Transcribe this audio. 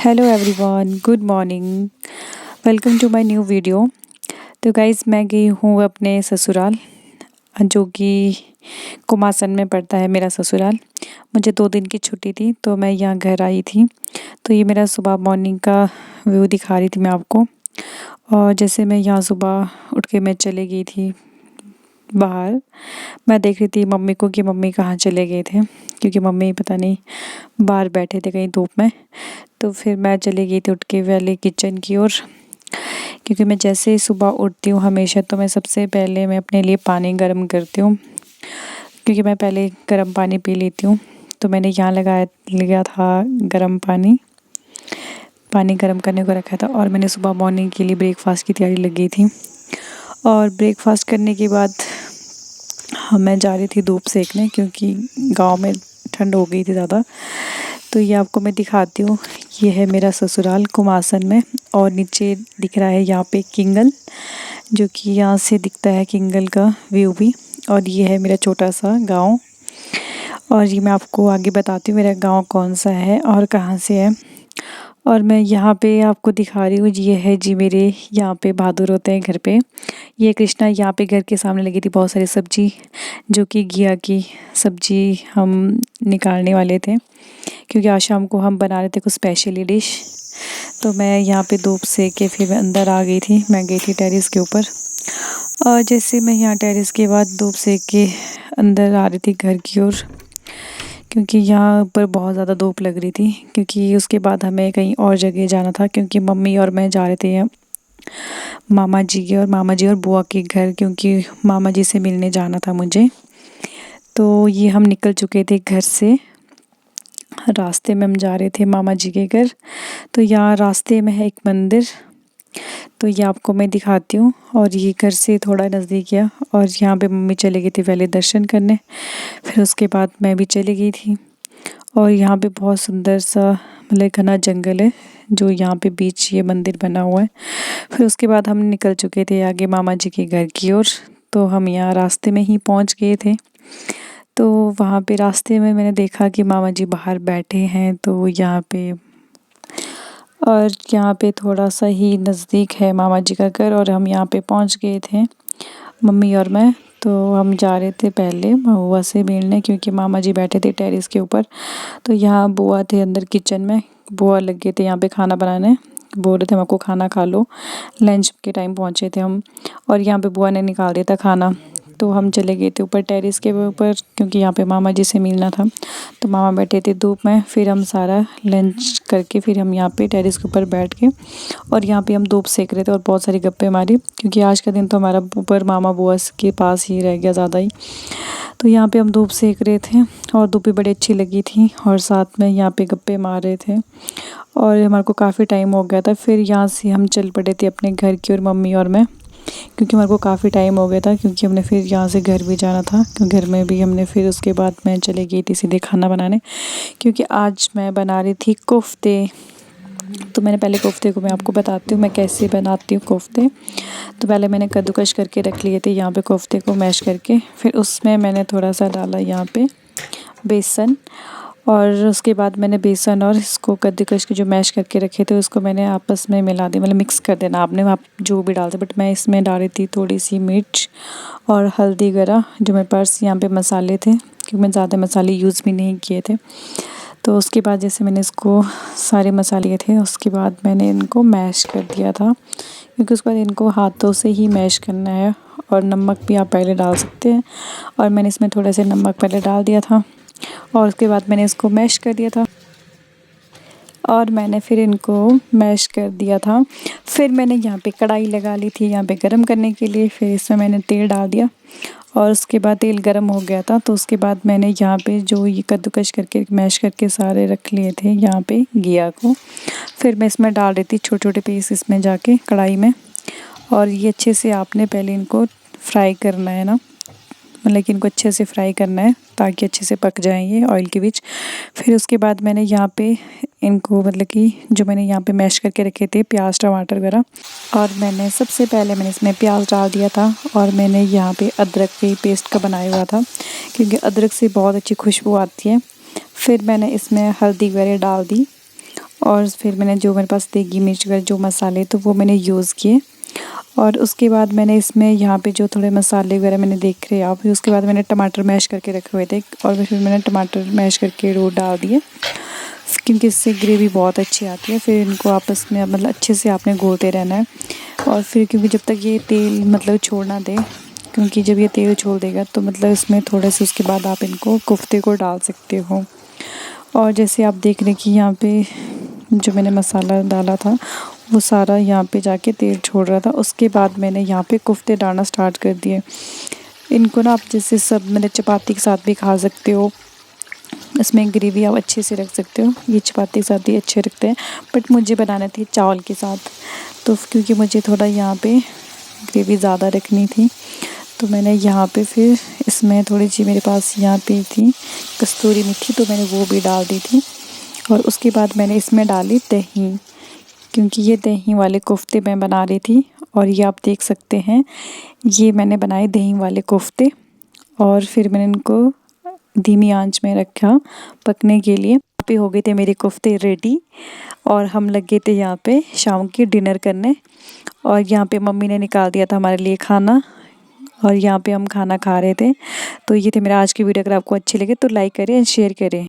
Hello everyone, good morning. Welcome to my new video. तो guys, मैं गई हूँ अपने ससुराल, जो कि कुमासन में पड़ता है मेरा ससुराल। मुझे 2 दिन की छुट्टी थी तो मैं यहाँ घर आई थी। तो ये मेरा सुबह मॉर्निंग का व्यू दिखा रही थी मैं आपको। और जैसे मैं यहाँ सुबह उठ के मैं चली गई थी बाहर, मैं देख रही थी मम्मी को कि मम्मी कहाँ चले गए थे, क्योंकि मम्मी पता नहीं बाहर बैठे थे कहीं धूप में। तो फिर मैं चली गई थी उठ के पहले किचन की ओर, क्योंकि मैं जैसे ही सुबह उठती हूँ हमेशा तो मैं सबसे पहले मैं अपने लिए पानी गर्म करती हूँ, क्योंकि मैं पहले गर्म पानी पी लेती हूँ। तो मैंने यहाँ लगाया लिया था गर्म पानी, पानी गर्म करने को रखा था और मैंने सुबह मॉर्निंग के लिए ब्रेकफास्ट की तैयारी लगी थी। और ब्रेकफास्ट करने के बाद मैं जा रही थी धूप सेकने, क्योंकि गांव में ठंड हो गई थी ज़्यादा। तो ये आपको मैं दिखाती हूँ, ये है मेरा ससुराल कुमासन में। और नीचे दिख रहा है यहाँ पे किंगल, जो कि यहाँ से दिखता है किंगल का व्यू भी। और ये है मेरा छोटा सा गांव। और ये मैं आपको आगे बताती हूँ मेरा गांव कौन सा है और कहाँ से है। और मैं यहाँ पे आपको दिखा रही हूँ, ये है जी मेरे यहाँ पे बहादुर होते हैं घर पे। ये कृष्णा यहाँ पे घर के सामने लगी थी बहुत सारी सब्जी, जो कि घिया की सब्जी हम निकालने वाले थे, क्योंकि आज शाम को हम बना रहे थे कुछ स्पेशली डिश। तो मैं यहाँ पे धूप सेक के फिर मैं अंदर आ गई थी, मैं गई थी टेरेस के ऊपर। और जैसे मैं यहाँ टेरेस के बाद धूप सेक के अंदर आ रही थी घर की ओर, क्योंकि यहाँ पर बहुत ज़्यादा धूप लग रही थी, क्योंकि उसके बाद हमें कहीं और जगह जाना था, क्योंकि मम्मी और मैं जा रहे थे मामा जी और बुआ के घर, क्योंकि मामा जी से मिलने जाना था मुझे। तो ये हम निकल चुके थे घर से, रास्ते में हम जा रहे थे मामा जी के घर। तो यहाँ रास्ते में है एक मंदिर, तो ये आपको मैं दिखाती हूँ। और ये घर से थोड़ा नज़दीक है। और यहाँ पे मम्मी चली गई थी पहले दर्शन करने, फिर उसके बाद मैं भी चली गई थी। और यहाँ पे बहुत सुंदर सा मतलब घना जंगल है, जो यहाँ पे बीच ये मंदिर बना हुआ है। फिर उसके बाद हम निकल चुके थे आगे मामा जी के घर की ओर। तो हम यहाँ रास्ते में ही पहुँच गए थे। तो वहाँ पे रास्ते में मैंने देखा कि मामा जी बाहर बैठे हैं, तो यहाँ पे और यहाँ पे थोड़ा सा ही नज़दीक है मामा जी का घर, और हम यहाँ पे पहुँच गए थे मम्मी और मैं। तो हम जा रहे थे पहले बुआ से मिलने, क्योंकि मामा जी बैठे थे टेरेस के ऊपर। तो यहाँ बुआ थे अंदर किचन में, बुआ लग गए थे यहाँ पे खाना बनाने, बोल रहे थे हमको खाना खा लो, लंच के टाइम पहुँचे थे हम। और यहाँ पे बुआ ने निकाल दिया था खाना। तो हम चले गए थे ऊपर टेरेस के ऊपर, क्योंकि यहाँ पे मामा जी से मिलना था। तो मामा बैठे थे धूप में, फिर हम सारा लंच करके फिर हम यहाँ पे टेरेस के ऊपर बैठ के और यहाँ पे हम धूप सेक रहे थे और बहुत सारी गप्पे मारी, क्योंकि आज का दिन तो हमारा ऊपर मामा बुआ के पास ही रह गया ज़्यादा ही। तो यहाँ पे हम धूप सेक रहे थे और धूप भी बड़ी अच्छी लगी थी, और साथ में यहाँ पे गप्पे मार रहे थे। और हमारे को काफ़ी टाइम हो गया था, फिर यहाँ से हम चल पड़े थे अपने घर की ओर मम्मी और मैं, क्योंकि हमारे को काफ़ी टाइम हो गया था, क्योंकि हमने फिर यहाँ से घर भी जाना था। घर में भी हमने फिर उसके बाद मैं चली गई थी सीधे खाना बनाने, क्योंकि आज मैं बना रही थी कोफ्ते। तो मैंने पहले कोफ्ते को मैं आपको बताती हूँ मैं कैसे बनाती हूँ कोफ्ते। तो पहले मैंने कद्दूकश करके रख लिए थे यहाँ पे कोफ्ते को मैश करके, फिर उसमें मैंने थोड़ा सा डाला यहाँ पे बेसन, और उसके बाद मैंने बेसन और इसको कद्दूकश के जो मैश करके रखे थे उसको मैंने आपस में मिला दिया, मतलब मिक्स कर देना आपने, आप जो भी डालते। बट मैं इसमें डाल रही थी थोड़ी सी मिर्च और हल्दी वगैरह, जो मेरे पास यहाँ पे मसाले थे, क्योंकि मैं ज़्यादा मसाले यूज़ भी नहीं किए थे। तो उसके बाद जैसे मैंने इसको सारे मसाले थे, उसके बाद मैंने इनको मैश कर दिया था, क्योंकि उसके बाद इनको हाथों से ही मैश करना है। और नमक भी आप पहले डाल सकते हैं, और मैंने इसमें थोड़ा सा नमक पहले डाल दिया था, और उसके बाद मैंने इसको मैश कर दिया था। और मैंने फिर इनको मैश कर दिया था। फिर मैंने यहाँ पे कढ़ाई लगा ली थी यहाँ पे गरम करने के लिए, फिर इसमें मैंने तेल डाल दिया, और उसके बाद तेल गरम हो गया था। तो उसके बाद मैंने यहाँ पे जो ये कद्दूकश करके मैश करके सारे रख लिए थे यहाँ पे घिया को, फिर मैं इसमें डाल रही थी छोटे छोटे पीस इसमें जाके कढ़ाई में। और ये अच्छे से आपने पहले इनको फ्राई करना है ना, मतलब कि इनको अच्छे से फ्राई करना है ताकि अच्छे से पक जाएं ये ऑयल के बीच। फिर उसके बाद मैंने यहाँ पे इनको मतलब कि जो मैंने यहाँ पे मैश करके रखे थे प्याज टमाटर वगैरह, और मैंने सबसे पहले मैंने इसमें प्याज डाल दिया था, और मैंने यहाँ पे अदरक के पेस्ट का बनाया हुआ था, क्योंकि अदरक से बहुत अच्छी खुशबू आती है। फिर मैंने इसमें हल्दी वगैरह डाल दी, और फिर मैंने जो मेरे पास देगी मिर्च वगैरह जो मसाले तो वो मैंने यूज़ किए। और उसके बाद मैंने इसमें यहाँ पे जो थोड़े मसाले वगैरह मैंने देख रहे आप, फिर उसके बाद मैंने टमाटर मैश करके रखे हुए थे और फिर मैंने टमाटर मैश करके वो डाल दिए, क्योंकि इससे ग्रेवी बहुत अच्छी आती है। फिर इनको आपस में मतलब अच्छे से आपने घोलते रहना है। और फिर क्योंकि जब तक ये तेल मतलब छोड़ ना दे, क्योंकि जब ये तेल छोड़ देगा तो मतलब इसमें थोड़े से उसके बाद आप इनको कोफ्ते को डाल सकते हो। और जैसे आप देख रहे हैं कि यहाँ पे जो मैंने मसाला डाला था वो सारा यहाँ पे जाके तेल छोड़ रहा था। उसके बाद मैंने यहाँ पे कोफ्ते डालना स्टार्ट कर दिए। इनको ना आप जैसे सब मतलब चपाती के साथ भी खा सकते हो, इसमें ग्रेवी आप अच्छे से रख सकते हो। ये चपाती के साथ भी अच्छे रखते हैं, बट मुझे बनाने थे चावल के साथ, तो क्योंकि मुझे थोड़ा यहाँ पे ग्रेवी ज़्यादा रखनी थी तो मैंने यहाँ पे फिर इसमें थोड़ी सी मेरे पास यहाँ पे थी कस्तूरी मेथी, तो मैंने वो भी डाल दी थी। और उसके बाद मैंने इसमें डाली दही, क्योंकि ये दही वाले कोफ्ते मैं बना रही थी। और ये आप देख सकते हैं ये मैंने बनाए दही वाले कोफ्ते। और फिर मैंने इनको धीमी आंच में रखा पकने के लिए। यहाँ पे हो गए थे मेरे कोफ्ते रेडी और हम लगे थे यहाँ पे शाम की डिनर करने। और यहाँ पे मम्मी ने निकाल दिया था हमारे लिए खाना और यहाँ पे हम खाना खा रहे थे। तो ये थे मेरा आज की वीडियो। अगर आपको अच्छी लगे तो लाइक करें एंड शेयर करें।